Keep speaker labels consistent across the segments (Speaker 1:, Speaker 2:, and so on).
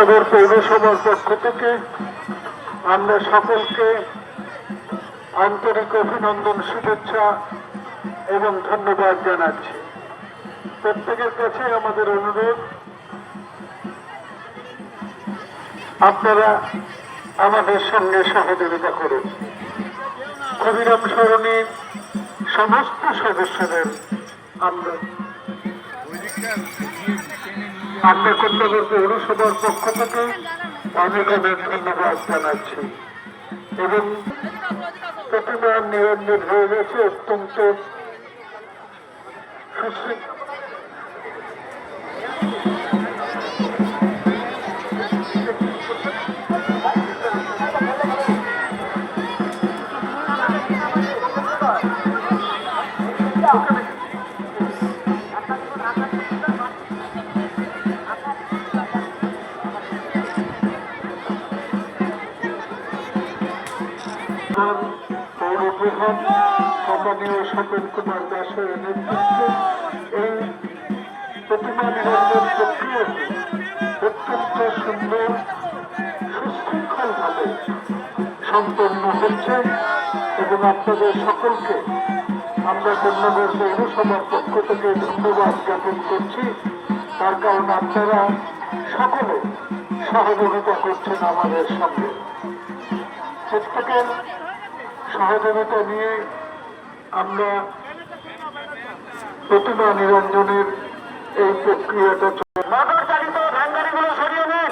Speaker 1: কৃষ্ণনগর পৌরসভার পক্ষ থেকে আমরা সকলকে আন্তরিক অভিনন্দন, শুভেচ্ছা এবং ধন্যবাদ জানাচ্ছি। প্রত্যেকের কাছে আমাদের অনুরোধ, আপনারা আমাদের সঙ্গে সহযোগিতা করুন। ক্ষুদিরাম সরণির সমস্ত সদস্যদের আমরা কৃষ্ণনগর পৌরসভার পক্ষ থেকে অনেক অনেক ধন্যবাদ জানাচ্ছি। এবং প্রতিমা নিরঞ্জন হয়ে গেছে, অত্যন্ত পৌরপ্রধান সম্মানীয় স্বপন কুমার দাসের নেতৃত্বে এই প্রতিমা নিরঞ্জন প্রক্রিয়াটি অত্যন্ত সুন্দর সুশৃঙ্খলভাবে সম্পন্ন হচ্ছে এবং আপনাদের সকলকে আমরা কৃষ্ণনগর পৌরসভার পক্ষ থেকে ধন্যবাদ জ্ঞাপন করছি। তার কারণ আপনারা সকলে সহযোগিতা করছেন আমাদের সঙ্গে। প্রত্যেকের সহযোগিতা নিয়ে আমরা প্রতিমা নিরঞ্জনের এই প্রক্রিয়াটা মোটরচালিত ভ্যান গাড়িগুলো সরিয়ে নেন।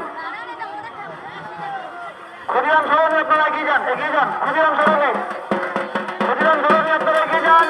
Speaker 1: ক্ষুদিরাম সরণি আপনারা এগিয়ে যান, ক্ষুদিরাম সরণি আপনারা এগিয়ে যান।